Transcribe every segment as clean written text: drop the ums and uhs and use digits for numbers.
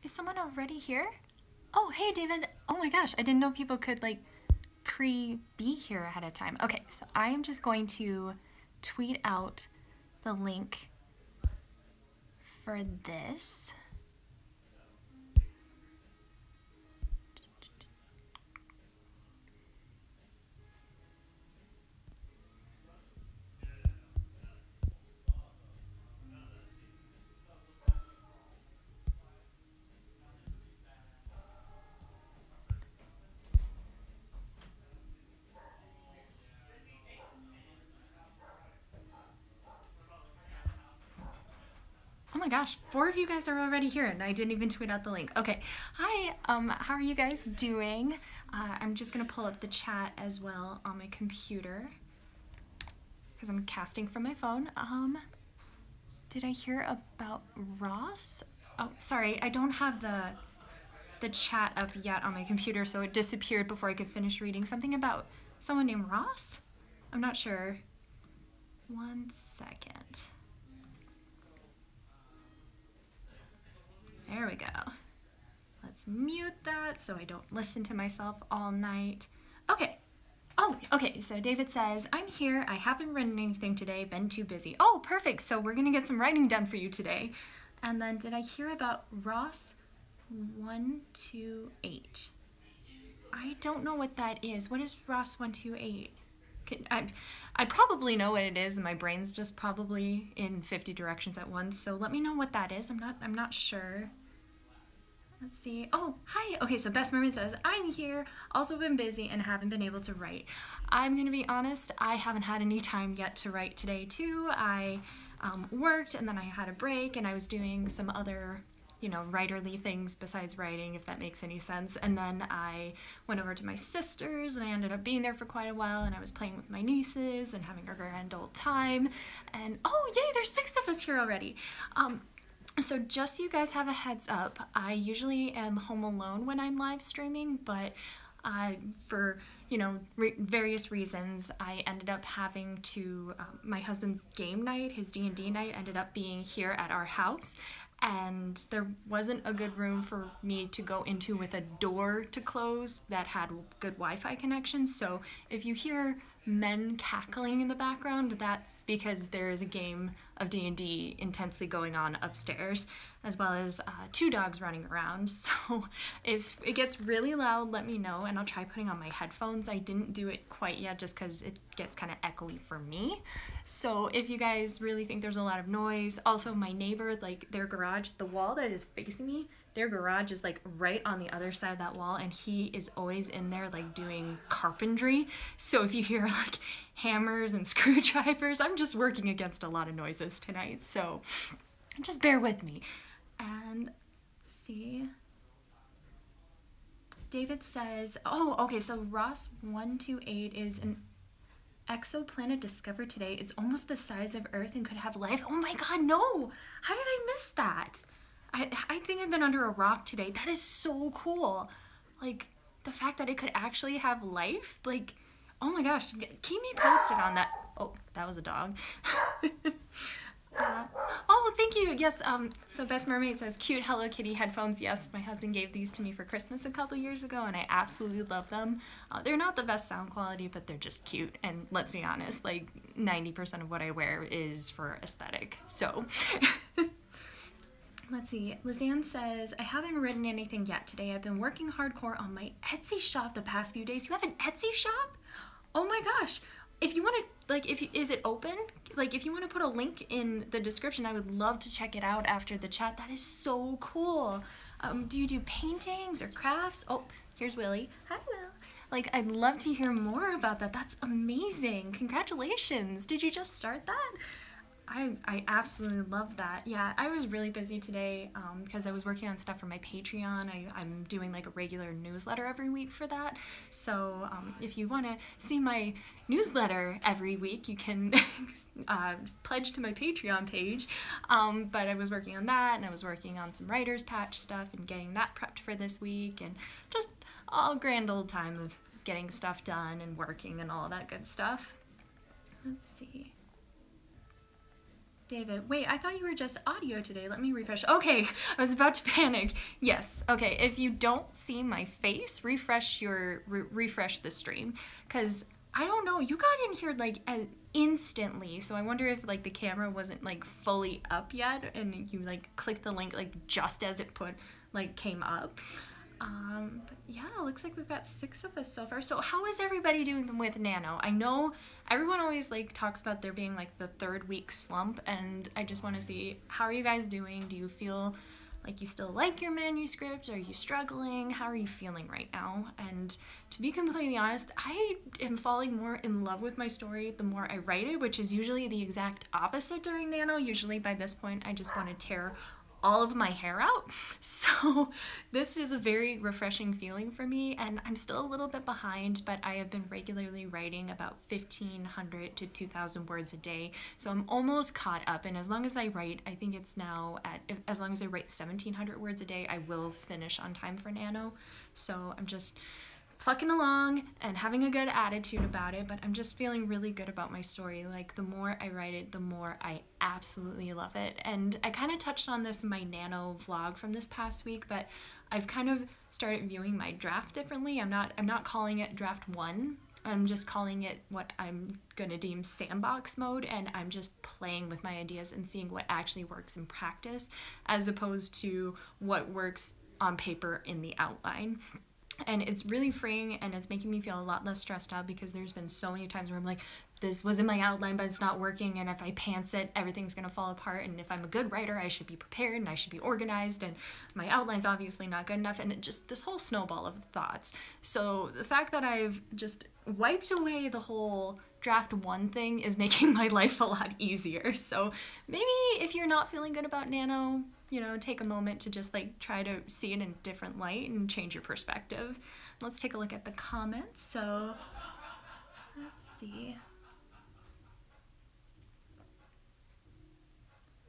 Is someone already here? Oh, hey, David. Oh my gosh, I didn't know people could like be here ahead of time. Okay, so I am just going to tweet out the link for this. Oh my gosh, 4 of you guys are already here and I didn't even tweet out the link. Okay, hi, how are you guys doing? I'm just gonna pull up the chat as well on my computer because I'm casting from my phone. Did I hear about Ross? Oh, sorry, I don't have the chat up yet on my computer, so it disappeared before I could finish reading. Something about someone named Ross? I'm not sure. 1 second. There we go. Let's mute that so I don't listen to myself all night. Okay. Oh, okay. So David says, I'm here. I haven't written anything today. Been too busy. Oh, perfect. So we're going to get some writing done for you today. And then did I hear about Ross 128? I don't know what that is. What is Ross 128? I probably know what it is, and my brain's just probably in 50 directions at once. So let me know what that is. I'm not sure. Let's see. Oh, hi. Okay, so Best Mermaid says, I'm here. Also been busy and haven't been able to write. I'm going to be honest, I haven't had any time yet to write today, too. I worked, and then I had a break, and I was doing some other, you know, writerly things besides writing, if that makes any sense. And then I went over to my sister's, and I ended up being there for quite a while, and I was playing with my nieces and having a grand old time. And, oh, yay, there's 6 of us here already. So just so you guys have a heads up, I usually am home alone when I'm live streaming, but for, you know, various reasons, I ended up having to, my husband's game night, his D&D night, ended up being here at our house, and there wasn't a good room for me to go into with a door to close that had good Wi-Fi connection. So if you hear men cackling in the background, that's because there is a game of D&D intensely going on upstairs, as well as 2 dogs running around. So if it gets really loud, let me know, and I'll try putting on my headphones. I didn't do it quite yet just because it gets kind of echoey for me. So if you guys really think there's a lot of noise, also my neighbor, like their garage, the wall that is facing me, their garage is like right on the other side of that wall, and he is always in there like doing carpentry. So if you hear like hammers and screwdrivers, I'm just working against a lot of noises tonight, so just bear with me. And let's see. David says, oh, okay, so Ross 128 is an exoplanet discovered today. It's almost the size of Earth and could have life. Oh my god, no! How did I miss that? I think I've been under a rock today. That is so cool. Like, the fact that it could actually have life. Like, oh my gosh, keep me posted on that. Oh, that was a dog. Oh, thank you. Yes, so Best Mermaid says, cute Hello Kitty headphones. Yes, my husband gave these to me for Christmas a couple years ago, and I absolutely love them. They're not the best sound quality, but they're just cute. And let's be honest, like 90% of what I wear is for aesthetic. So... Let's see, Lizanne says, I haven't written anything yet today. I've been working hardcore on my Etsy shop the past few days. You have an Etsy shop? Oh my gosh. If you want to, like, is it open? Like, if you want to put a link in the description, I would love to check it out after the chat. That is so cool. Do you do paintings or crafts? Oh, here's Willie. Hi, Will. Like, I'd love to hear more about that. That's amazing. Congratulations. Did you just start that? I absolutely love that. Yeah, I was really busy today because I was working on stuff for my Patreon. I'm doing like a regular newsletter every week for that. So if you want to see my newsletter every week, you can pledge to my Patreon page. But I was working on that, and I was working on some writer's patch stuff and getting that prepped for this week, and just all grand old time of getting stuff done and working and all that good stuff. Let's see. David, wait, I thought you were just audio today. Let me refresh. Okay, I was about to panic. Yes, okay, if you don't see my face, refresh the stream. Because, I don't know, you got in here, like, instantly. So I wonder if, like, the camera wasn't, like, fully up yet. And you, like, clicked the link, like, just as it came up. But yeah, it looks like we've got 6 of us so far. So how is everybody doing with Nano? I know everyone always like talks about there being like the 3rd week slump, and I just want to see, how are you guys doing? Do you feel like you still like your manuscript? Are you struggling? How are you feeling right now? And to be completely honest, I am falling more in love with my story the more I write it, which is usually the exact opposite during Nano. Usually by this point, I just want to tear all of my hair out. So this is a very refreshing feeling for me, and I'm still a little bit behind, but I have been regularly writing about 1,500 to 2,000 words a day. So I'm almost caught up, and as long as I write, I think it's now as long as I write 1,700 words a day, I will finish on time for Nano. So I'm just plucking along and having a good attitude about it, but I'm just feeling really good about my story. Like, the more I write it, the more I absolutely love it. And I kind of touched on this in my Nano vlog from this past week, but I've kind of started viewing my draft differently. I'm not calling it draft 1. I'm just calling it what I'm gonna deem sandbox mode, and I'm just playing with my ideas and seeing what actually works in practice, as opposed to what works on paper in the outline. And it's really freeing, and it's making me feel a lot less stressed out, because there's been so many times where I'm like, this was in my outline, but it's not working, and if I pants it, everything's gonna fall apart, and if I'm a good writer, I should be prepared, and I should be organized, and my outline's obviously not good enough, and it just, this whole snowball of thoughts. So the fact that I've just wiped away the whole draft 1 thing is making my life a lot easier. So maybe if you're not feeling good about Nano, you know, take a moment to just like try to see it in a different light and change your perspective. Let's take a look at the comments. So let's see.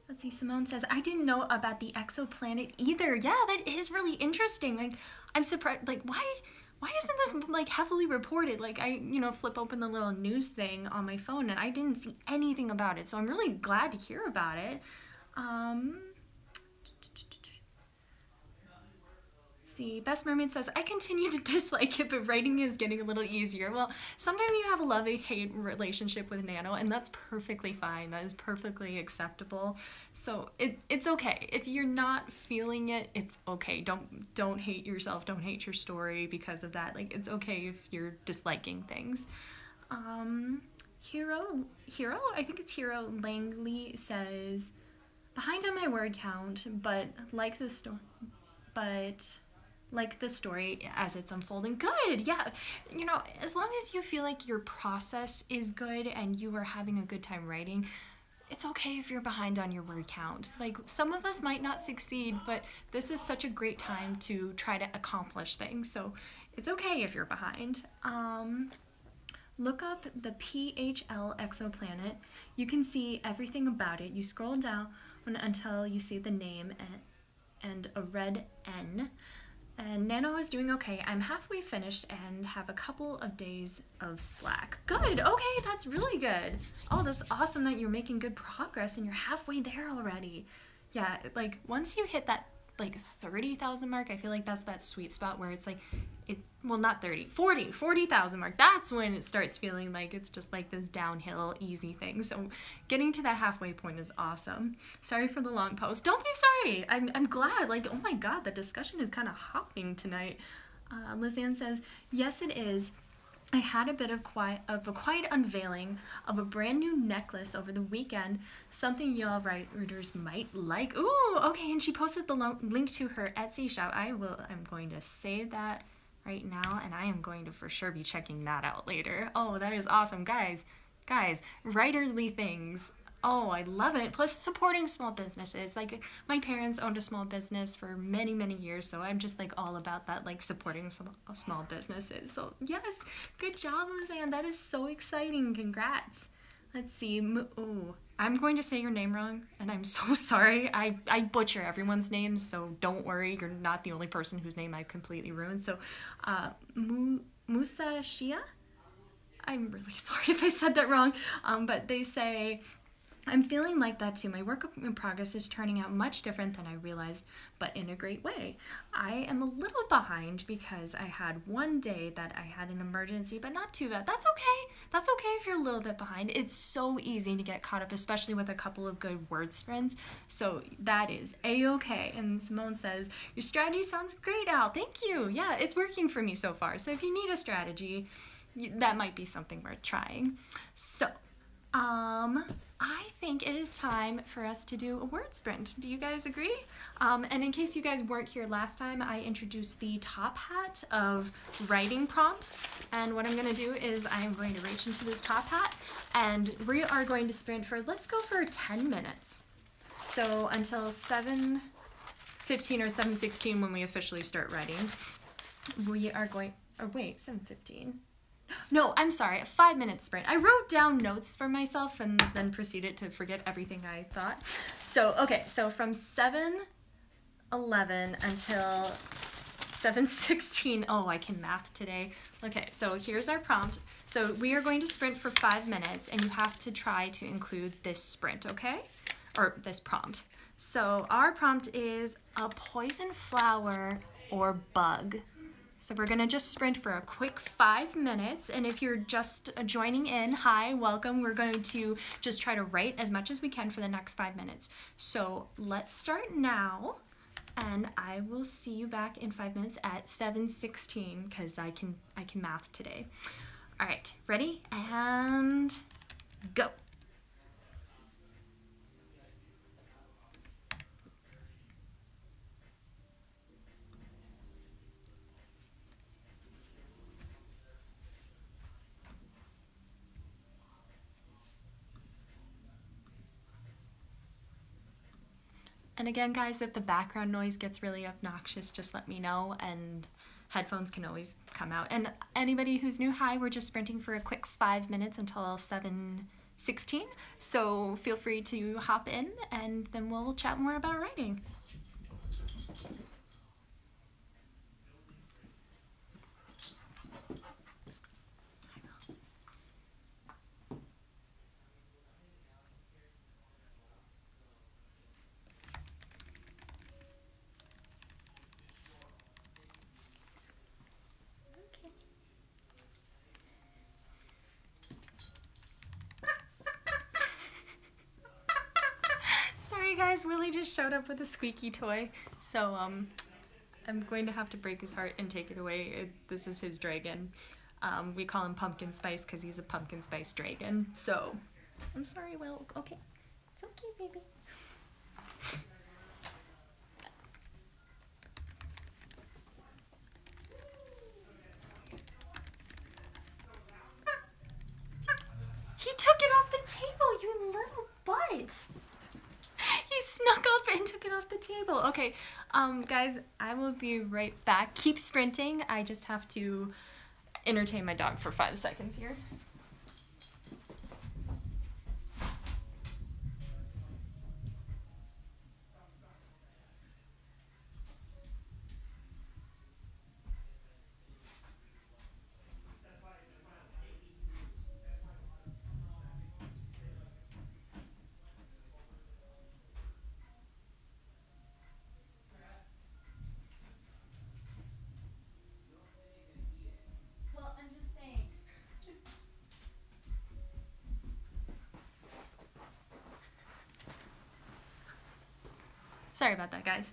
Let's see, Simone says, I didn't know about the exoplanet either. Yeah, that is really interesting. Like, I'm surprised, like, why isn't this like heavily reported? Like, I, you know, flip open the little news thing on my phone and I didn't see anything about it. So I'm really glad to hear about it. See, Best Mermaid says, I continue to dislike it, but writing is getting a little easier. Well, sometimes you have a love-hate relationship with Nano, and that's perfectly fine. That is perfectly acceptable. So it's okay. If you're not feeling it, it's okay. Don't hate yourself. Don't hate your story because of that. Like, it's okay if you're disliking things. Hero, I think it's Hero Langley says, behind on my word count, but like the story as it's unfolding. Good, yeah. You know, as long as you feel like your process is good and you are having a good time writing, it's okay if you're behind on your word count. Like, some of us might not succeed, but this is such a great time to try to accomplish things. So it's okay if you're behind. Look up the PHL exoplanet. You can see everything about it. You scroll down until you see the name and a red N. And Nano is doing okay. I'm halfway finished and have a couple of days of slack. Good, okay, that's really good. Oh, that's awesome that you're making good progress and you're halfway there already. Yeah, like, once you hit that, like, 30,000 mark, I feel like that's that sweet spot where it's like, well, not 30, 40,000 mark. That's when it starts feeling like it's just like this downhill, easy thing. So getting to that halfway point is awesome. Sorry for the long post. Don't be sorry. I'm glad. Like, oh my God, the discussion is kind of hopping tonight. Lizanne says, yes, it is. I had a bit of a quiet unveiling of a brand new necklace over the weekend, something y'all writers might like. Ooh, okay, and she posted the link to her Etsy shop. I'm going to save that right now, and I am going to for sure be checking that out later. Oh, that is awesome. Guys, writerly things. Oh, I love it. Plus supporting small businesses. Like, my parents owned a small business for many, many years, so I'm just like all about that, like supporting small businesses. So yes, good job, Lizanne. That is so exciting. Congrats. Let's see. Ooh, I'm going to say your name wrong, and I'm so sorry. I butcher everyone's names, so don't worry. You're not the only person whose name I completely ruined. So, Musa Shia? I'm really sorry if I said that wrong, but they say, I'm feeling like that too. My work in progress is turning out much different than I realized, but in a great way. I am a little behind because I had one day that I had an emergency, but not too bad. That's okay. That's okay if you're a little bit behind. It's so easy to get caught up, especially with a couple of good word sprints. So that is a-okay. And Simone says, your strategy sounds great, Al. Thank you. Yeah, it's working for me so far. So if you need a strategy, that might be something worth trying. So, I think it is time for us to do a word sprint. Do you guys agree? And in case you guys weren't here last time, I introduced the top hat of writing prompts. And what I'm going to do is I'm going to reach into this top hat and we are going to sprint for, let's go for 10 minutes. So until 7:15 or 7:16 when we officially start writing, we are going, or wait, 7:15. No, I'm sorry, a 5-minute sprint. I wrote down notes for myself and then proceeded to forget everything I thought. So, okay, so from 7:11 until 7:16. Oh, I can math today. Okay, so here's our prompt. So we are going to sprint for 5 minutes and you have to try to include this sprint, okay? Or this prompt. So our prompt is a poison flower or bug. So we're gonna just sprint for a quick 5 minutes, and if you're just joining in, hi, welcome. We're going to just try to write as much as we can for the next 5 minutes. So let's start now, and I will see you back in 5 minutes at 7:16 because I can math today. All right, ready? And go. And again, guys, if the background noise gets really obnoxious, just let me know, and headphones can always come out. And anybody who's new, hi, we're just sprinting for a quick 5 minutes until 7:16. So feel free to hop in, and then we'll chat more about writing. Sorry guys, Willie just showed up with a squeaky toy, so I'm going to have to break his heart and take it away. This is his dragon. We call him Pumpkin Spice because he's a pumpkin spice dragon. So I'm sorry, Will. Okay, it's okay, baby. He took it off the table, you little butt. He snuck up and took it off the table. Okay, guys, I will be right back. Keep sprinting. I just have to entertain my dog for 5 seconds here. Sorry about that, guys.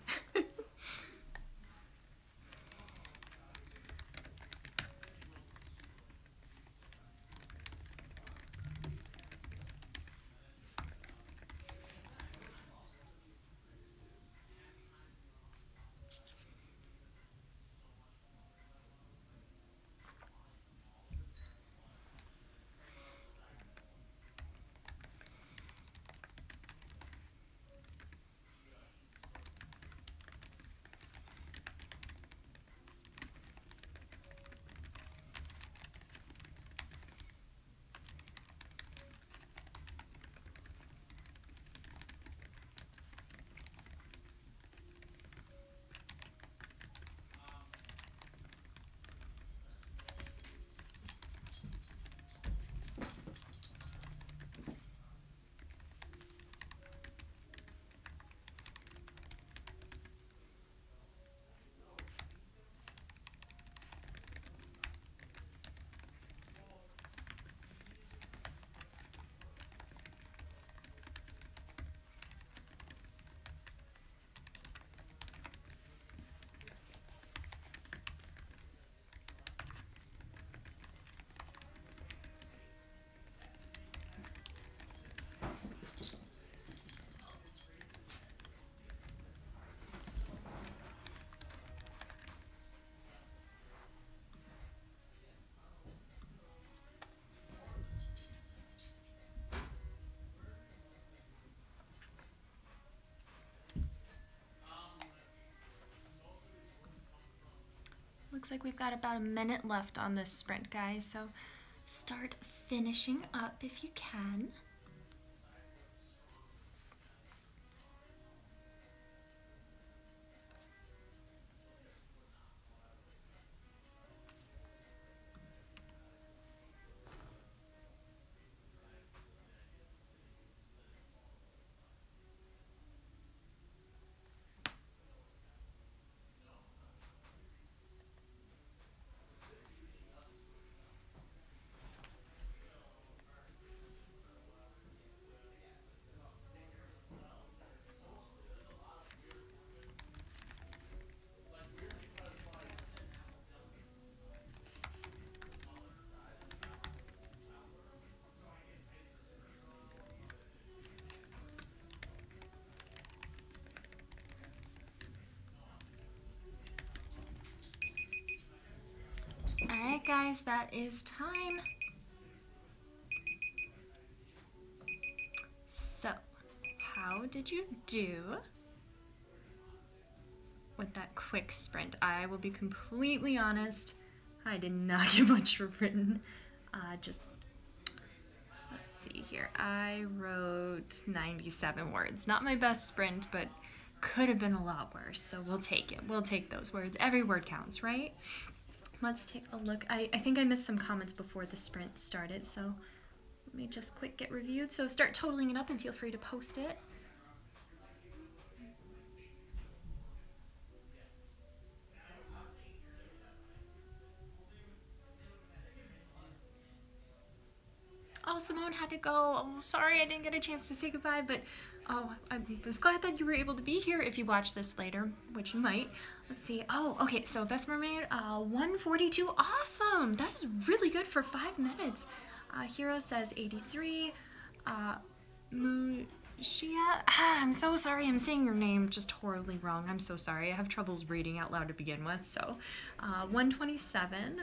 looks like we've got about a minute left on this sprint, guys, so start finishing up if you can. Alright guys, that is time. So, how did you do with that quick sprint? I will be completely honest, I did not get much written. Let's see here. I wrote 97 words. Not my best sprint, but could have been a lot worse. So we'll take it. We'll take those words. Every word counts, right? Let's take a look. I think I missed some comments before the sprint started, so let me just quick get reviewed. So start totaling it up and feel free to post it. Oh, Simone had to go. Oh, sorry I didn't get a chance to say goodbye, but oh, I was glad that you were able to be here if you watch this later, which you might. Let's see. Oh, okay, so Best Mermaid, 142. Awesome! That is really good for 5 minutes. Hero says 83. Mushia, I'm so sorry. I'm saying your name just horribly wrong. I'm so sorry. I have troubles reading out loud to begin with, so 127.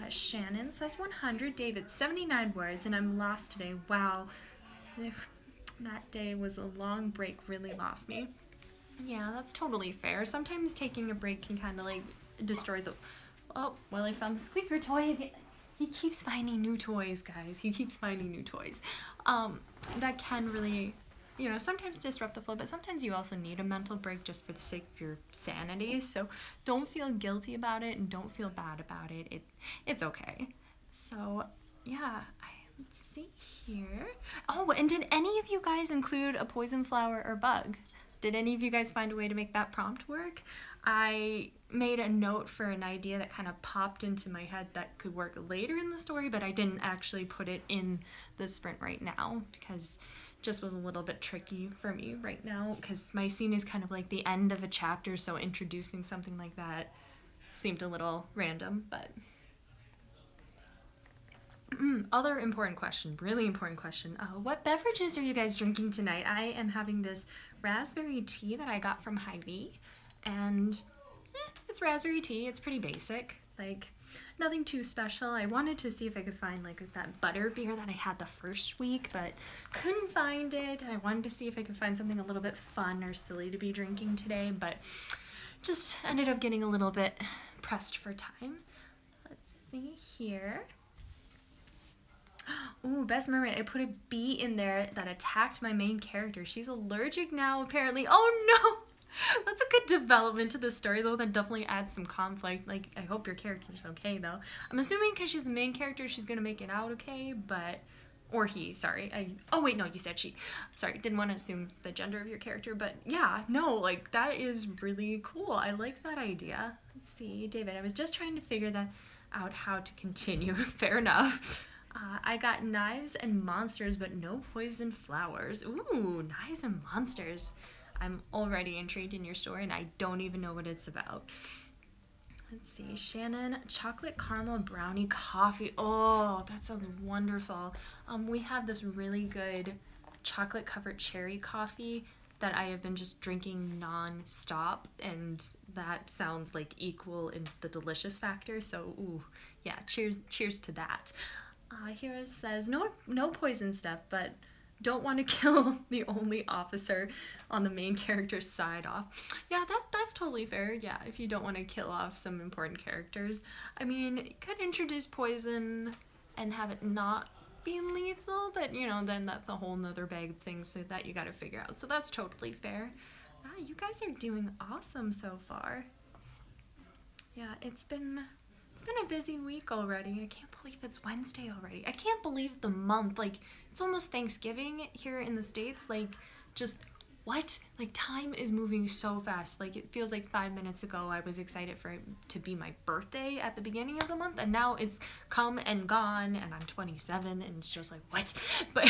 Shannon says 100. David, 79 words, and I'm lost today. Wow. That day was a long break, really lost me. Yeah, that's totally fair. Sometimes taking a break can kind of like destroy the... Oh, well, I found the squeaker toy again. He keeps finding new toys, guys. He keeps finding new toys. That can really, you know, sometimes disrupt the flow, but sometimes you also need a mental break just for the sake of your sanity. So don't feel guilty about it and don't feel bad about it. It's okay. So yeah, let's see here. Oh, and did any of you guys include a poison flower or bug? Did any of you guys find a way to make that prompt work? I made a note for an idea that kind of popped into my head that could work later in the story, but I didn't actually put it in the sprint right now because it just was a little bit tricky for me right now because my scene is kind of like the end of a chapter, so introducing something like that seemed a little random, but... Other important question, really important question. What beverages are you guys drinking tonight? I am having this raspberry tea that I got from Hy-Vee, and it's raspberry tea. It's pretty basic, like nothing too special. I wanted to see if I could find like that butter beer that I had the first week, but couldn't find it. I wanted to see if I could find something a little bit fun or silly to be drinking today, but just ended up getting a little bit pressed for time. Let's see here. Ooh, Best Mermaid. I put a bee in there that attacked my main character. She's allergic now, apparently. Oh, no! That's a good development to the story, though. That definitely adds some conflict. Like, I hope your character's okay, though. I'm assuming because she's the main character, she's gonna make it out okay, but... Or he, sorry. Oh, wait, no, you said she. Sorry, didn't want to assume the gender of your character, but yeah, no, like, that is really cool. I like that idea. Let's see, David, I was just trying to figure that out how to continue. Fair enough. I got knives and monsters, but no poison flowers. Ooh, knives and monsters. I'm already intrigued in your story, and I don't even know what it's about. Let's see, Shannon, chocolate caramel brownie coffee. Oh, that sounds wonderful. We have this really good chocolate covered cherry coffee that I have been just drinking non-stop, and that sounds like equal in the delicious factor. So, ooh, yeah, cheers to that. Hero says, no poison stuff, but don't want to kill the only officer on the main character's side off. Yeah, that's totally fair. Yeah, if you don't want to kill off some important characters. I mean, you could introduce poison and have it not be lethal, but you know, then that's a whole nother bag of things that you gotta figure out. So that's totally fair. You guys are doing awesome so far. Yeah, it's been a busy week already. I can't believe it's Wednesday already. I can't believe the month. Like, it's almost Thanksgiving here in the States. Like, just what? Like, time is moving so fast. Like, it feels like 5 minutes ago I was excited for it to be my birthday at the beginning of the month, and now it's come and gone, and I'm 27, and it's just like, what? But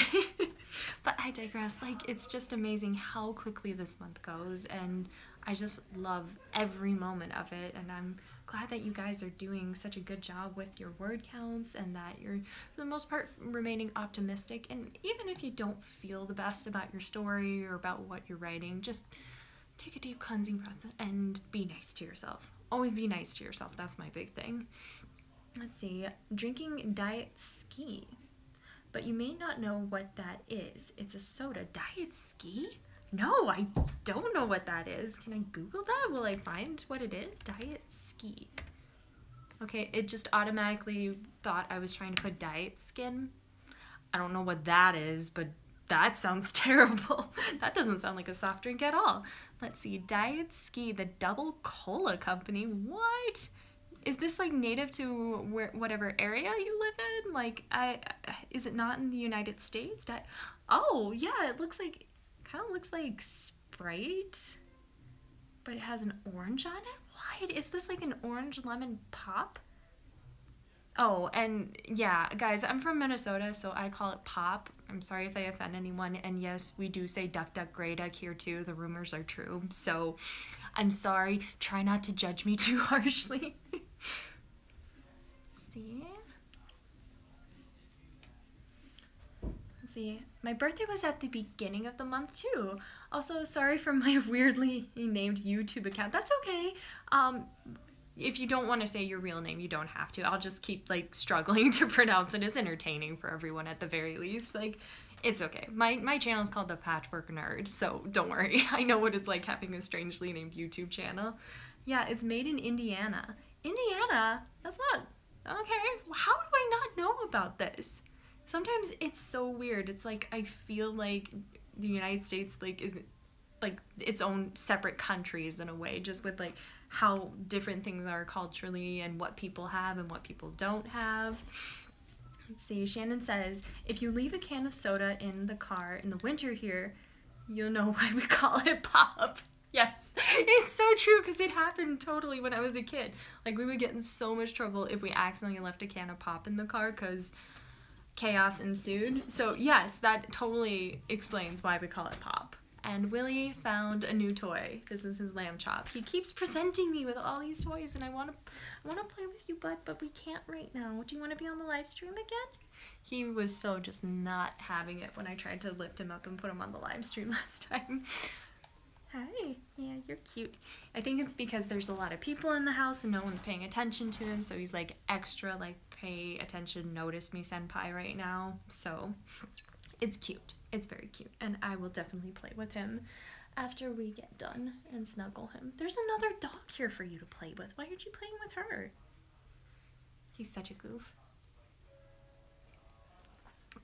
but I digress. Like, it's just amazing how quickly this month goes, and I just love every moment of it, and I'm glad that you guys are doing such a good job with your word counts and that you're, for the most part, remaining optimistic. And even if you don't feel the best about your story or about what you're writing, just take a deep cleansing breath and be nice to yourself. Always be nice to yourself. That's my big thing. Let's see. Drinking Diet Ski. But you may not know what that is. It's a soda. Diet Ski? No, I don't know what that is. Can I Google that? Will I find what it is? Diet Ski. Okay, it just automatically thought I was trying to put diet skin. I don't know what that is, but that sounds terrible. That doesn't sound like a soft drink at all. Let's see, Diet Ski, the Double Cola Company. What? Is this like native to whatever area you live in? Like, is it not in the United States? Oh, yeah, it looks like, kind of looks like Sprite, but it has an orange on it. What? Is this like an orange lemon pop? Oh, and yeah, guys, I'm from Minnesota, so I call it pop. I'm sorry if I offend anyone, and yes, we do say duck, duck, grey duck here too. The rumors are true, so I'm sorry. Try not to judge me too harshly. See? Let's see. My birthday was at the beginning of the month too. Also, sorry for my weirdly named YouTube account. That's okay. If you don't want to say your real name, you don't have to. I'll just keep like struggling to pronounce it. It's entertaining for everyone at the very least. Like, it's okay. My channel is called The Patchwork Nerd, so don't worry. I know what it's like having a strangely named YouTube channel. Yeah, it's made in Indiana. Indiana? That's not... Okay, how do I not know about this? Sometimes it's so weird. It's like I feel like the United States like is like its own separate countries in a way, just with like how different things are culturally and what people have and what people don't have. Let's see, Shannon says, if you leave a can of soda in the car in the winter here, you'll know why we call it pop. Yes, it's so true, because it happened totally when I was a kid. Like, we would get in so much trouble if we accidentally left a can of pop in the car, because chaos ensued. So yes, that totally explains why we call it pop. And Willie found a new toy. This is his lamb chop. He keeps presenting me with all these toys, and I want to play with you, bud, but we can't right now. Do you want to be on the live stream again? He was so just not having it when I tried to lift him up and put him on the live stream last time. Hi. Yeah, you're cute. I think it's because there's a lot of people in the house and no one's paying attention to him, so he's like extra like pay attention, notice me senpai right now. So it's cute. It's very cute, and I will definitely play with him after we get done and snuggle him. There's another dog here for you to play with. Why aren't you playing with her? He's such a goof.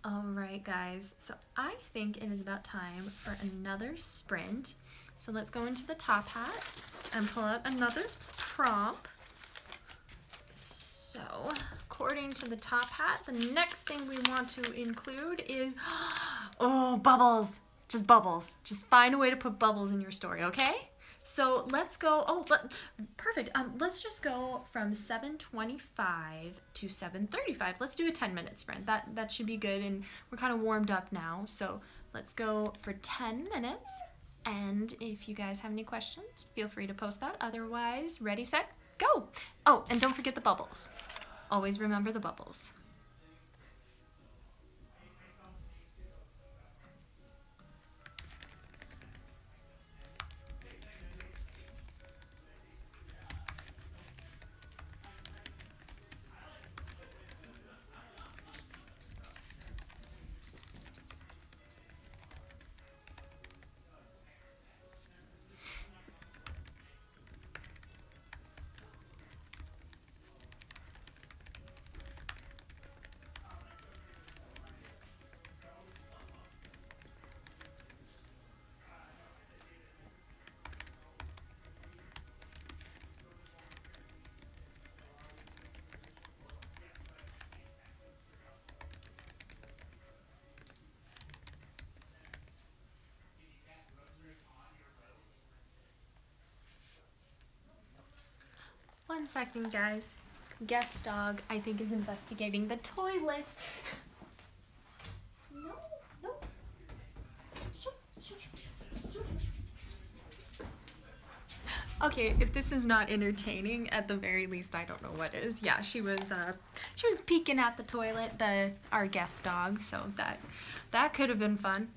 Alright guys, so I think it is about time for another sprint. So let's go into the top hat and pull out another prompt. So, according to the top hat, the next thing we want to include is, oh, bubbles. Just bubbles. Just find a way to put bubbles in your story, okay? So let's go, perfect. Let's just go from 7:25 to 7:35. Let's do a 10-minute sprint. That should be good, and we're kind of warmed up now. So let's go for 10 minutes. And if you guys have any questions, feel free to post that. Otherwise, ready, set, go. Oh, and don't forget the bubbles. Always remember the bubbles. 1 second, guys. Guest dog, I think, is investigating the toilet. No, no. Okay, if this is not entertaining, at the very least, I don't know what is. Yeah, she was peeking at the toilet, our guest dog, so that could have been fun.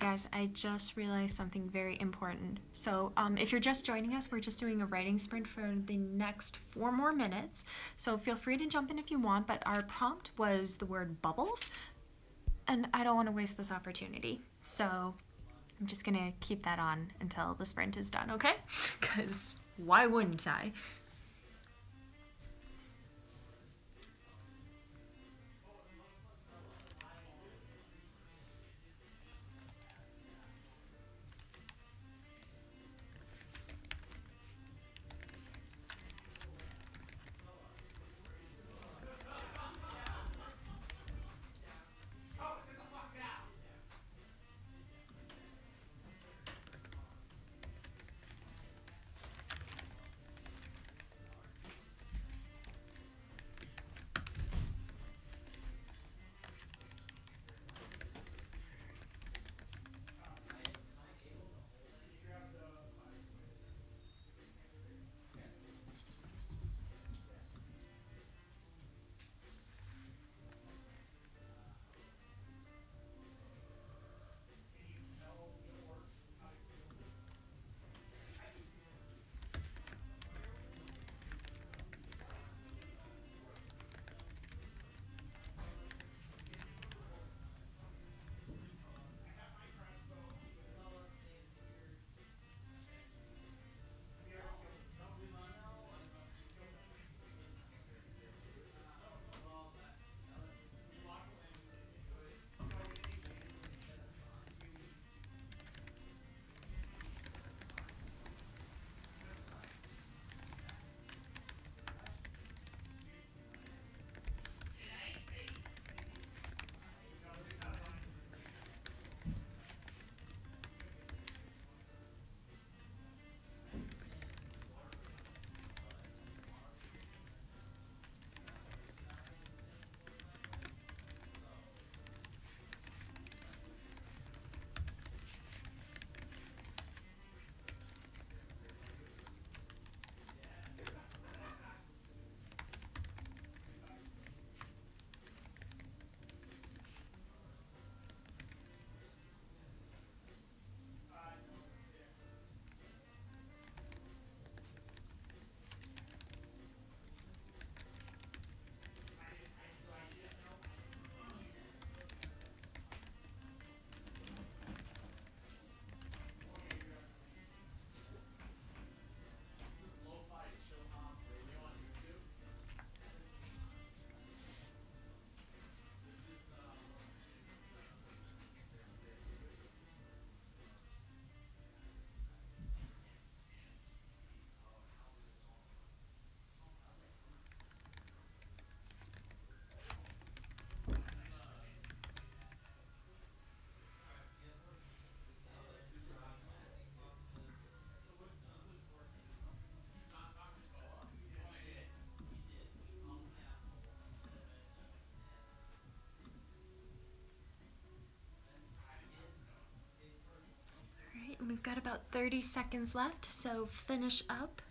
guys, I just realized something very important. So if you're just joining us, we're just doing a writing sprint for the next 4 more minutes. So feel free to jump in if you want, but our prompt was the word bubbles, and I don't want to waste this opportunity. So I'm just gonna keep that on until the sprint is done, okay? Because why wouldn't I? We've got about 30 seconds left, so finish up.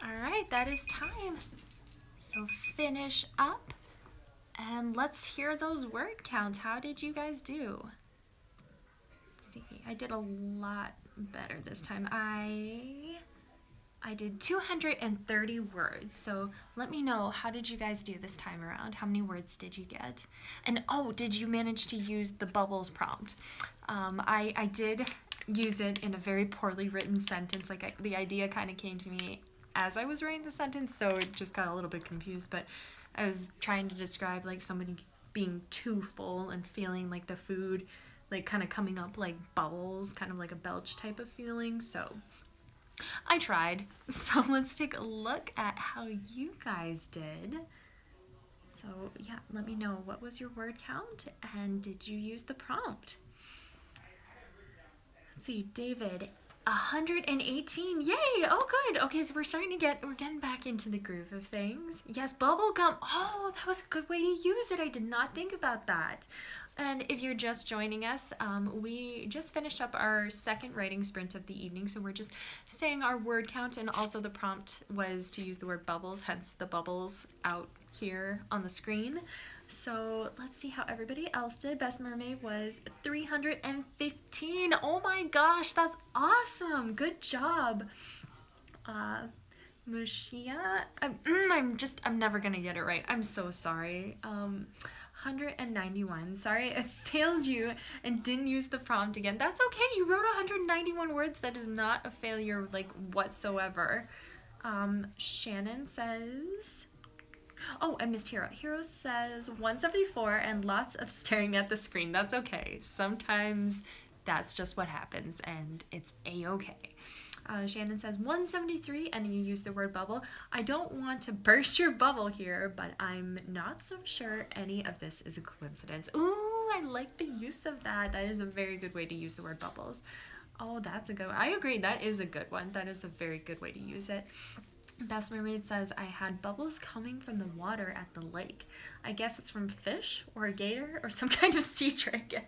All right, that is time. So finish up and let's hear those word counts. How did you guys do? Let's see, I did a lot better this time. I did 230 words. So let me know, how did you guys do this time around? How many words did you get? And oh, did you manage to use the bubbles prompt? I did use it in a very poorly written sentence. Like the idea kind of came to me as I was writing the sentence, so it just got a little bit confused, but I was trying to describe like somebody being too full and feeling like the food like kind of coming up like bubbles, kind of like a belch type of feeling. So I tried. So let's take a look at how you guys did. So yeah, let me know, what was your word count and did you use the prompt? Let's see, David, 118. Yay! Oh, good. Okay, so we're getting back into the groove of things. Yes, bubble gum. Oh, that was a good way to use it. I did not think about that. And if you're just joining us, we just finished up our second writing sprint of the evening, so we're just saying our word count, and also the prompt was to use the word bubbles, hence the bubbles out here on the screen. So let's see how everybody else did. Best Mermaid was 315. Oh my gosh, that's awesome. Good job. Mushia, I'm never gonna get it right. I'm so sorry. 191. Sorry, I failed you and didn't use the prompt again. That's okay. You wrote 191 words. That is not a failure, like, whatsoever. Shannon says... Oh, I missed Hero. Hero says 174 and lots of staring at the screen. That's okay. Sometimes that's just what happens and it's a-okay. Shannon says 173 and you use the word bubble. I don't want to burst your bubble here, but I'm not so sure any of this is a coincidence. Ooh, I like the use of that. That is a very good way to use the word bubbles. Oh, that's a good one. I agree. That is a good one. That is a very good way to use it. Best Mermaid says, I had bubbles coming from the water at the lake. I guess it's from fish or a gator or some kind of sea dragon.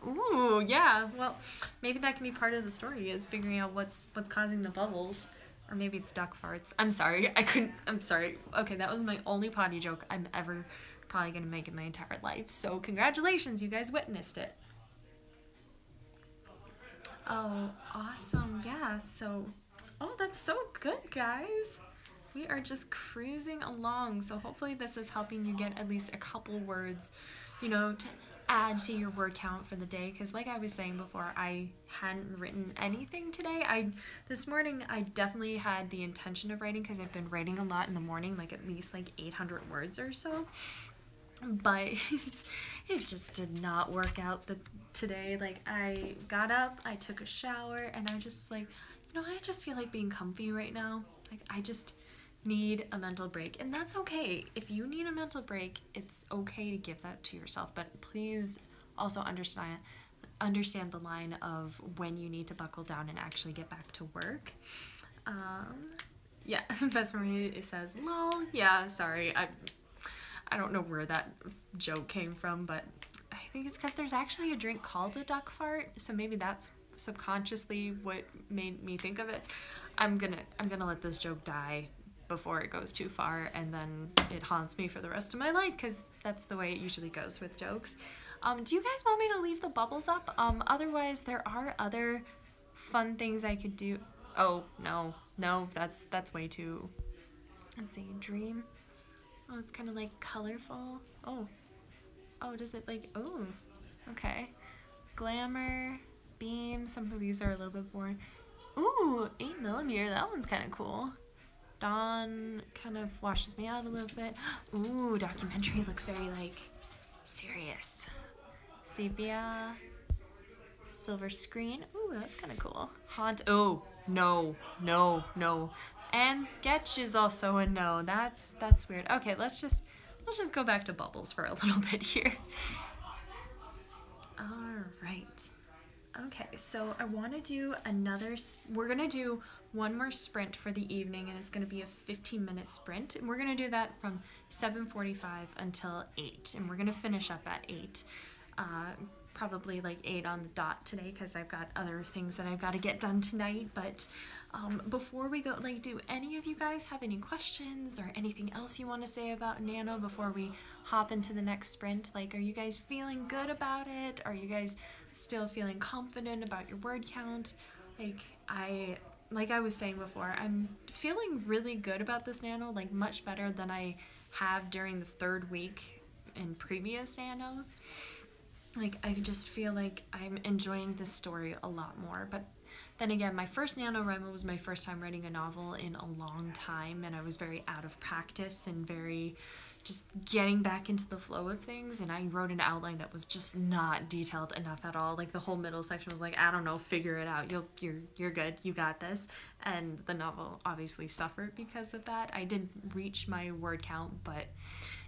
Ooh, yeah. Well, maybe that can be part of the story, is figuring out what's causing the bubbles. Or maybe it's duck farts. I'm sorry. I'm sorry. Okay, that was my only potty joke I'm ever probably going to make in my entire life. So congratulations, you guys witnessed it. Oh, awesome. Yeah, so... Oh, that's so good, guys. We are just cruising along. So hopefully this is helping you get at least a couple words, you know, to add to your word count for the day. Because like I was saying before, I hadn't written anything today. This morning, I definitely had the intention of writing because I've been writing a lot in the morning, like at least like 800 words or so. But it just did not work out today. Like I got up, I took a shower, and I just like... You know, I just feel like being comfy right now. Like, I just need a mental break. And that's okay. If you need a mental break, it's okay to give that to yourself. But please also understand the line of when you need to buckle down and actually get back to work. Yeah, Best Mermaid says, lol. Yeah, sorry. I don't know where that joke came from, but I think it's because there's actually a drink called a duck fart. So maybe that's subconsciously what made me think of it. I'm gonna let this joke die before it goes too far, and then it haunts me for the rest of my life, because that's the way it usually goes with jokes. Do you guys want me to leave the bubbles up? Otherwise there are other fun things I could do. Oh, no, that's way too... Let's see, dream. Oh, it's kind of like colorful. Oh, does it like... Oh, okay. Glamour... Beam, some of these are a little bit boring. Ooh, 8mm, that one's kind of cool. Dawn kind of washes me out a little bit. Ooh, documentary looks very, like, serious. Sepia. Silver screen. Ooh, that's kind of cool. Haunt. Oh, no. And sketch is also a no. That's weird. Okay, let's just go back to bubbles for a little bit here. All right. Okay, so I want to do we're going to do one more sprint for the evening, and it's going to be a 15-minute sprint. And we're going to do that from 7:45 until 8, and we're going to finish up at 8. Probably like 8 on the dot today, because I've got other things that I've got to get done tonight. But before we go, like, do any of you guys have any questions or anything else you want to say about Nano before we hop into the next sprint? Like, are you guys feeling good about it? Are you guys still feeling confident about your word count? Like I was saying before, I'm feeling really good about this Nano, like much better than I have during the 3rd week in previous Nanos. Like, I just feel like I'm enjoying this story a lot more. But then again, my first NaNoWiMo was my first time writing a novel in a long time, and I was very out of practice and very just getting back into the flow of things, and I wrote an outline that was just not detailed enough at all. Like, the whole middle section was like, I don't know, figure it out. You're good. You got this. And the novel obviously suffered because of that. I did reach my word count, but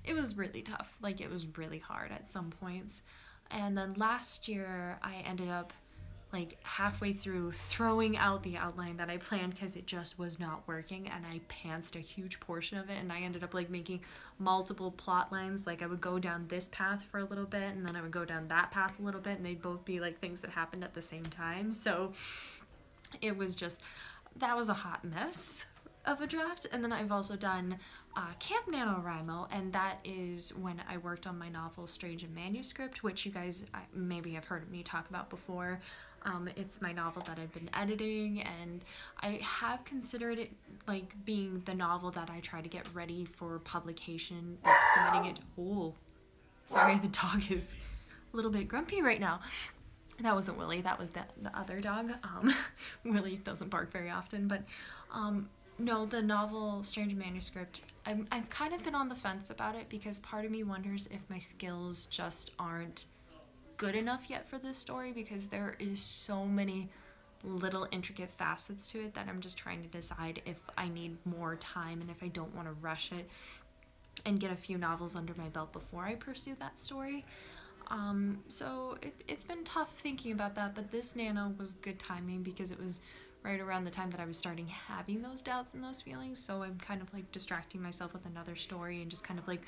it was really tough. Like, it was really hard at some points. And then last year I ended up like halfway through throwing out the outline that I planned because it just was not working, and I pantsed a huge portion of it, and I ended up like making multiple plot lines. Like I would go down this path for a little bit, and then I would go down that path a little bit, and they'd both be like things that happened at the same time. So it was just, that was a hot mess of a draft. And then I've also done Camp NaNoWiMo, and that is when I worked on my novel Strange in Manuscript, which you guys maybe have heard me talk about before. It's my novel that I've been editing, and I have considered it like being the novel that I try to get ready for publication, like submitting it. Oh, sorry, the dog is a little bit grumpy right now. That wasn't Willie, that was the other dog. Willie doesn't bark very often, but no, the novel Strange Manuscript, I've kind of been on the fence about it because part of me wonders if my skills just aren't good enough yet for this story, because there is so many little intricate facets to it that I'm just trying to decide if I need more time and if I don't want to rush it and get a few novels under my belt before I pursue that story. So it's been tough thinking about that, but this Nano was good timing because it was right around the time that I was starting having those doubts and those feelings. So I'm kind of like distracting myself with another story and just kind of like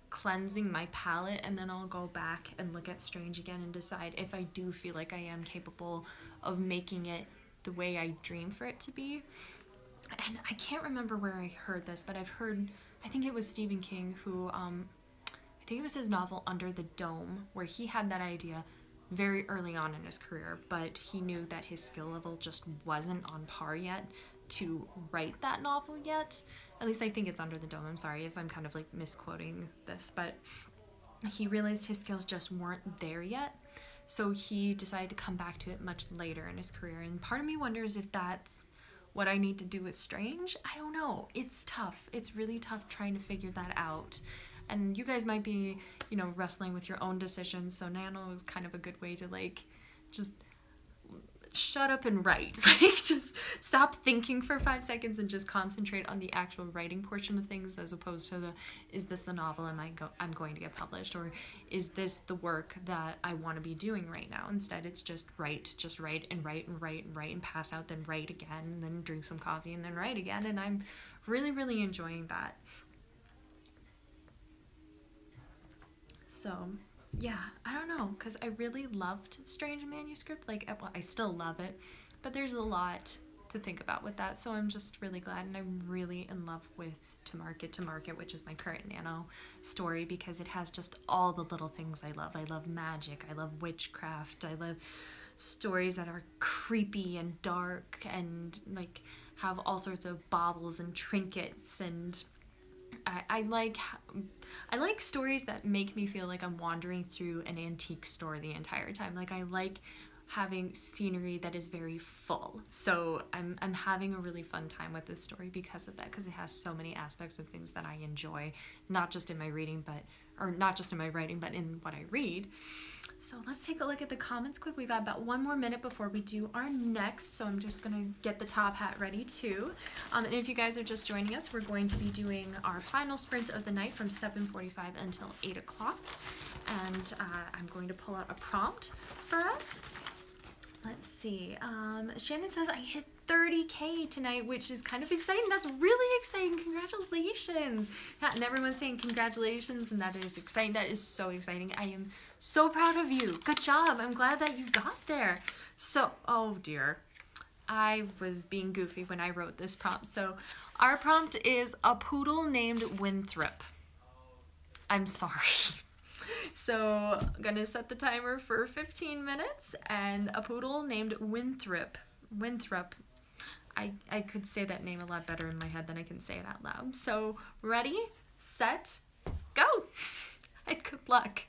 cleansing my palette, and then I'll go back and look at Strange again and decide if I do feel like I am capable of making it the way I dream for it to be. And I can't remember where I heard this, but I've heard, I think it was Stephen King who, I think it was his novel Under the Dome, where he had that idea very early on in his career, but he knew that his skill level just wasn't on par yet to write that novel yet. At least I think it's Under the Dome. I'm sorry if I'm kind of like misquoting this, but he realized his skills just weren't there yet. So he decided to come back to it much later in his career. And part of me wonders if that's what I need to do with Strange. I don't know. It's tough. It's really tough trying to figure that out. And you guys might be, you know, wrestling with your own decisions. So Nano is kind of a good way to like just shut up and write. Like just stop thinking for 5 seconds and just concentrate on the actual writing portion of things, as opposed to the, is this the novel I'm going to get published, or is this the work that I want to be doing right now? Instead, it's just write and write and write and write and pass out, then write again, and then drink some coffee and then write again. And I'm really enjoying that. So yeah, I don't know, because I really loved Strange Manuscript. Like, well, I still love it, but there's a lot to think about with that. So I'm just really glad, and I'm really in love with To Market, which is my current Nano story, because it has just all the little things I love. I love magic, I love witchcraft, I love stories that are creepy and dark and like have all sorts of baubles and trinkets, and I like stories that make me feel like I'm wandering through an antique store the entire time. Like I like having scenery that is very full. So I'm having a really fun time with this story because of that, because it has so many aspects of things that I enjoy, not just in my reading, not just in my writing, but in what I read. So let's take a look at the comments quick. We've got about 1 more minute before we do our next, so I'm just gonna get the top hat ready too. And if you guys are just joining us, we're going to be doing our final sprint of the night from 7:45 until 8 o'clock. And I'm going to pull out a prompt for us. Let's see. Shannon says I hit 30K tonight, which is kind of exciting. That's really exciting. Congratulations. And everyone's saying congratulations, and that is exciting. That is so exciting. I am so proud of you. Good job. I'm glad that you got there. So, oh dear. I was being goofy when I wrote this prompt. So our prompt is a poodle named Winthrop. I'm sorry. So I'm gonna set the timer for 15 minutes, and a poodle named Winthrop. I could say that name a lot better in my head than I can say it out loud. So ready, set, go, and good luck.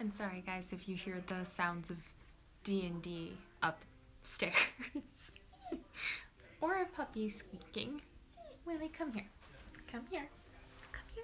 And sorry guys if you hear the sounds of D&D upstairs. Or a puppy squeaking. Willie, come here. Come here. Come here.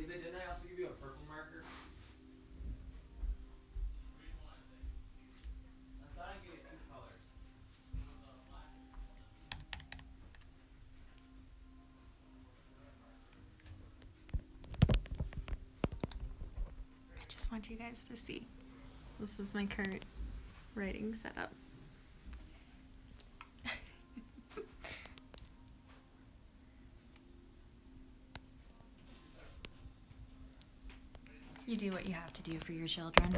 Didn't I also give you a purple marker? I thought I gave you two colors. I just want you guys to see. This is my current writing setup. You do what you have to do for your children.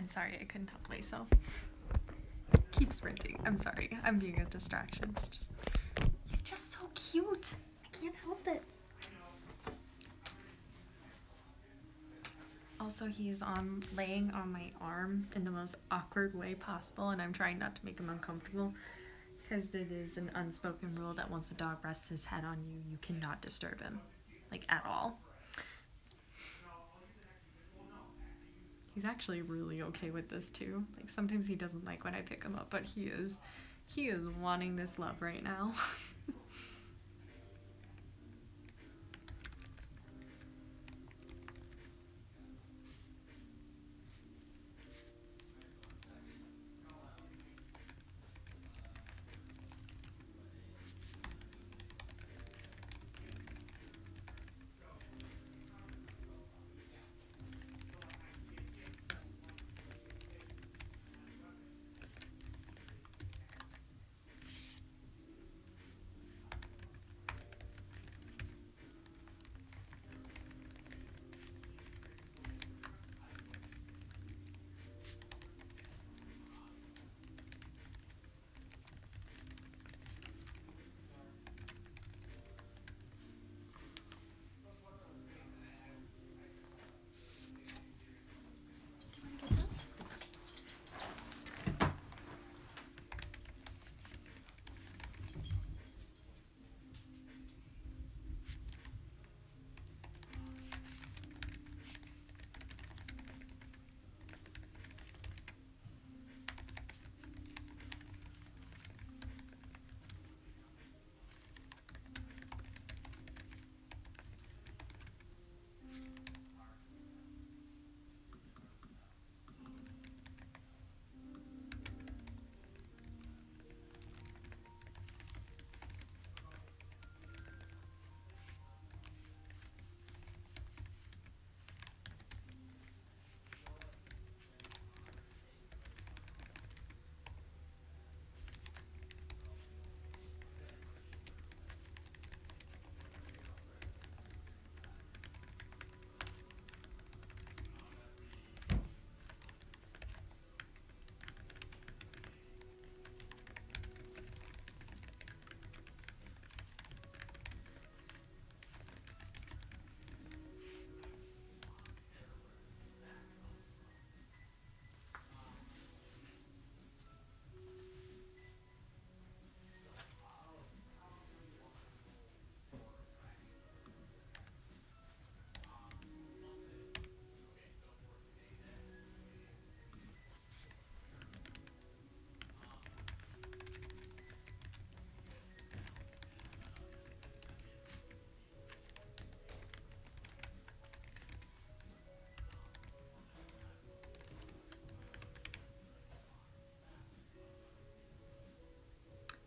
I'm sorry, I couldn't help myself. Keep sprinting. I'm sorry. I'm being a distraction. It's just, he's just so cute. I can't help it. Also, he's laying on my arm in the most awkward way possible, and I'm trying not to make him uncomfortable because there's an unspoken rule that once a dog rests his head on you, you cannot disturb him, like at all. He's actually really okay with this too. Like sometimes he doesn't like when I pick him up, but he is wanting this love right now.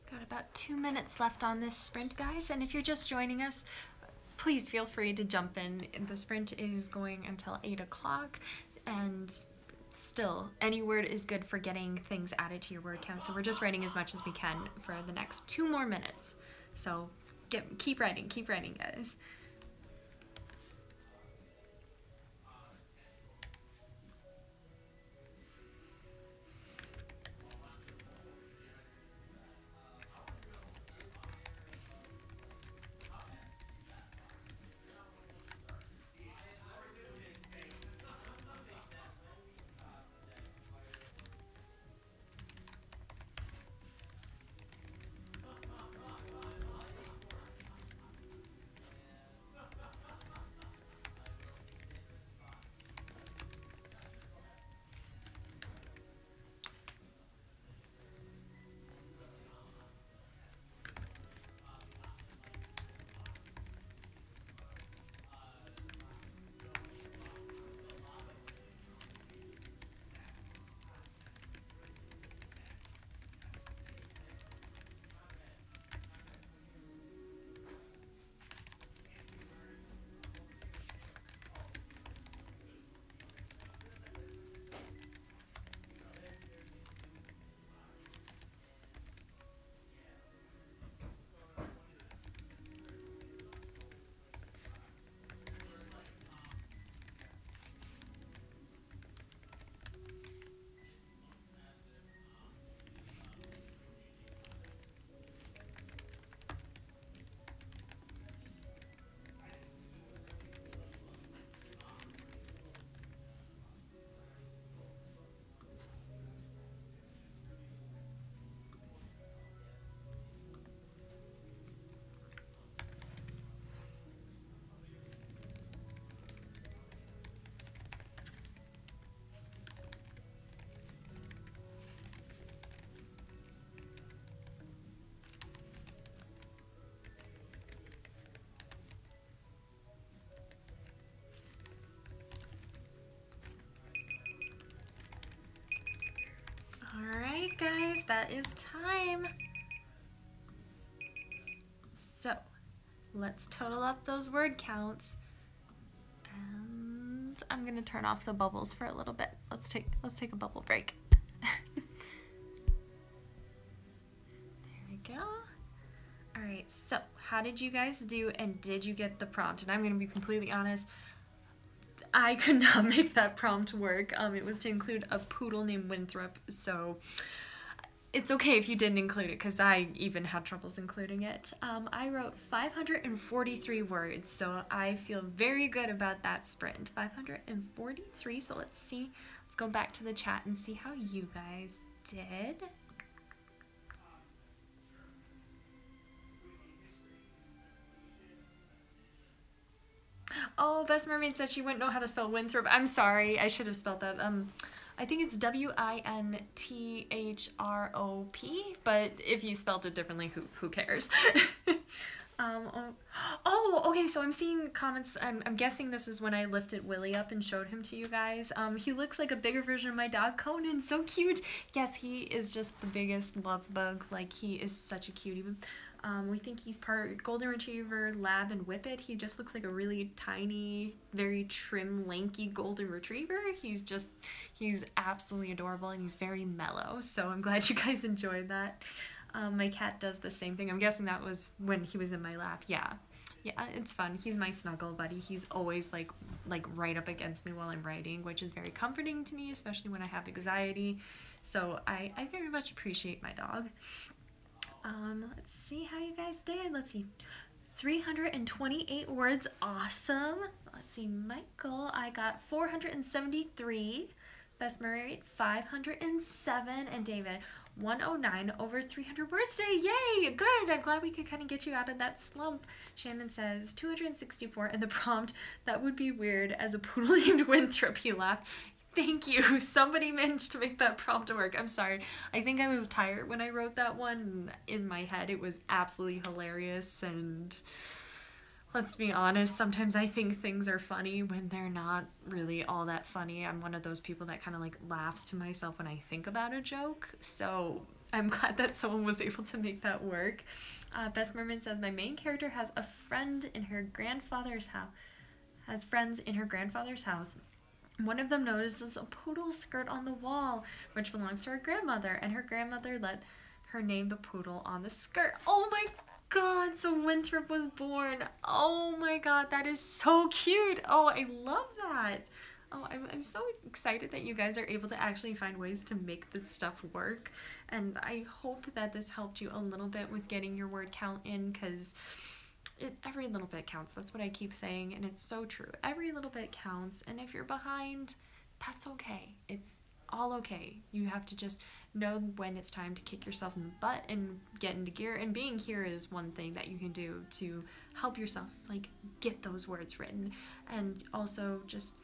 Got about 2 minutes left on this sprint, guys, and if you're just joining us, please feel free to jump in. The sprint is going until 8 o'clock, and still, any word is good for getting things added to your word count, so we're just writing as much as we can for the next 2 more minutes. So keep writing, guys. guys, that is time. So let's total up those word counts. And I'm gonna turn off the bubbles for a little bit. Let's take a bubble break. There we go. All right, so how did you guys do, and did you get the prompt? And I'm gonna be completely honest, I could not make that prompt work. It was to include a poodle named Winthrop, so it's okay if you didn't include it, because I even had troubles including it. I wrote 543 words, so I feel very good about that sprint. 543, so let's see. Let's go back to the chat and see how you guys did. Oh, Best Mermaid said she wouldn't know how to spell Winthrop. I'm sorry, I should have spelled that. I think it's W-I-N-T-H-R-O-P, but if you spelled it differently, who cares? Oh, okay, so I'm seeing comments. I'm guessing this is when I lifted Willie up and showed him to you guys. He looks like a bigger version of my dog, Conan. So cute. Yes, he is just the biggest love bug. Like, he is such a cutie. We think he's part Golden Retriever, Lab, and Whippet. He just looks like a really tiny, very trim, lanky Golden Retriever. He's absolutely adorable, and he's very mellow. So I'm glad you guys enjoyed that. My cat does the same thing. I'm guessing that was when he was in my lap. Yeah, it's fun. He's my snuggle buddy. He's always like right up against me while I'm writing, which is very comforting to me, especially when I have anxiety. So I very much appreciate my dog. Let's see how you guys did. Let's see, 328 words. Awesome. Let's see, Michael, I got 473. Best Mermaid, 507. And David, 109, over 300 words today. Yay, good. I'm glad we could kind of get you out of that slump. Shannon says 264, and the prompt, that would be weird, as a poodle named Winthrop. He laughed. Thank you. Somebody managed to make that prompt work. I'm sorry. I think I was tired when I wrote that one. In my head, it was absolutely hilarious, and let's be honest, sometimes I think things are funny when they're not really all that funny. I'm one of those people that kind of like laughs to myself when I think about a joke, so I'm glad that someone was able to make that work. Best Mermaid says, my main character has a friend in her grandfather's house. Has friends in her grandfather's house. One of them notices a poodle skirt on the wall, which belongs to her grandmother, and her grandmother let her name the poodle on the skirt. Oh my god, so Winthrop was born. Oh my god, that is so cute. Oh, I love that. Oh, I'm so excited that you guys are able to actually find ways to make this stuff work, and I hope that this helped you a little bit with getting your word count in, because every little bit counts. That's what I keep saying, and it's so true. Every little bit counts, and if you're behind, that's okay. It's all okay. You have to just know when it's time to kick yourself in the butt and get into gear, and being here is one thing that you can do to help yourself, like, get those words written. And also just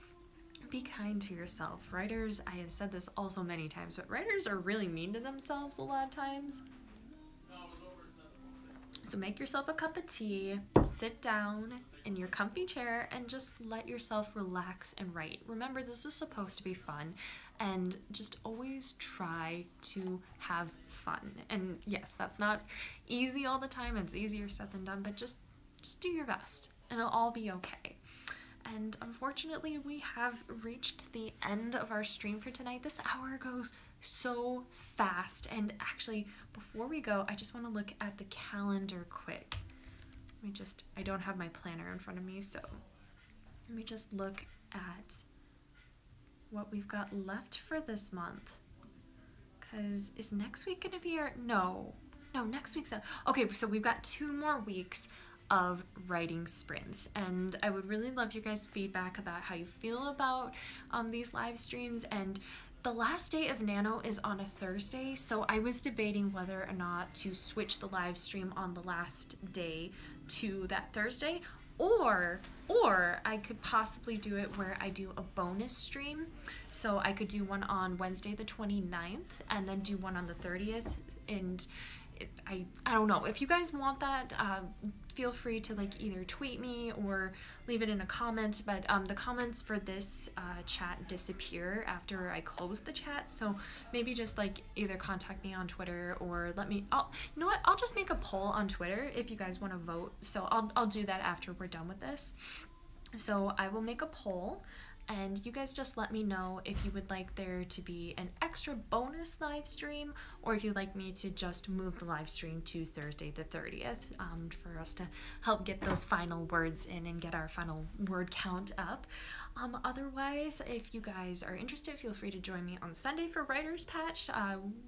be kind to yourself. Writers, I have said this also many times, but writers are really mean to themselves a lot of times. So make yourself a cup of tea, sit down in your comfy chair, and just let yourself relax and write. Remember, this is supposed to be fun, and just always try to have fun. And yes, that's not easy all the time. It's easier said than done, but just do your best, and it'll all be okay. And unfortunately, we have reached the end of our stream for tonight. This hour goes so fast, and actually, before we go, I just want to look at the calendar quick. I don't have my planner in front of me, so let me just look at what we've got left for this month. Because is next week gonna be our, no, next week's not. Okay, so we've got 2 more weeks of writing sprints, and I would really love your guys' feedback about how you feel about these live streams. And the last day of Nano is on a Thursday, so I was debating whether or not to switch the live stream on the last day to that Thursday, or I could possibly do it where I do a bonus stream. So I could do one on Wednesday the 29th and then do one on the 30th, and I don't know. If you guys want that, feel free to like either tweet me or leave it in a comment, but the comments for this chat disappear after I close the chat, so maybe just like either contact me on Twitter or you know what, I'll just make a poll on Twitter if you guys want to vote, so I'll do that after we're done with this. So I will make a poll, and you guys just let me know if you would like there to be an extra bonus live stream, or if you'd like me to just move the live stream to Thursday the 30th for us to help get those final words in and get our final word count up. Otherwise, if you guys are interested, feel free to join me on Sunday for Writer's Patch.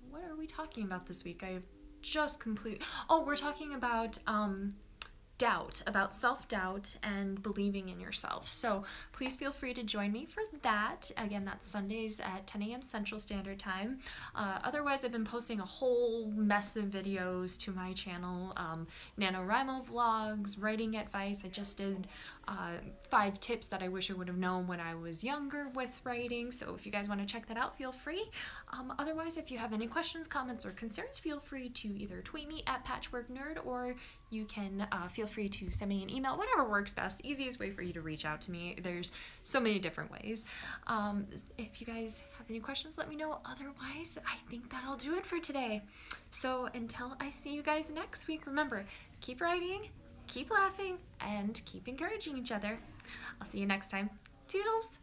What are we talking about this week? I've just we're talking about doubt, about self-doubt and believing in yourself. So please feel free to join me for that. Again, that's Sundays at 10 a.m. Central Standard Time. Otherwise, I've been posting a whole mess of videos to my channel. NaNoWiMo vlogs, writing advice. I just did 5 tips that I wish I would have known when I was younger with writing. So if you guys want to check that out, feel free. Otherwise, if you have any questions, comments, or concerns, feel free to either tweet me at PatchworkNerd, or you can feel free to send me an email, whatever works best. Easiest way for you to reach out to me. There's so many different ways. If you guys have any questions, let me know. Otherwise, I think that'll do it for today. So until I see you guys next week, remember, keep writing, keep laughing, and keep encouraging each other. I'll see you next time. Toodles!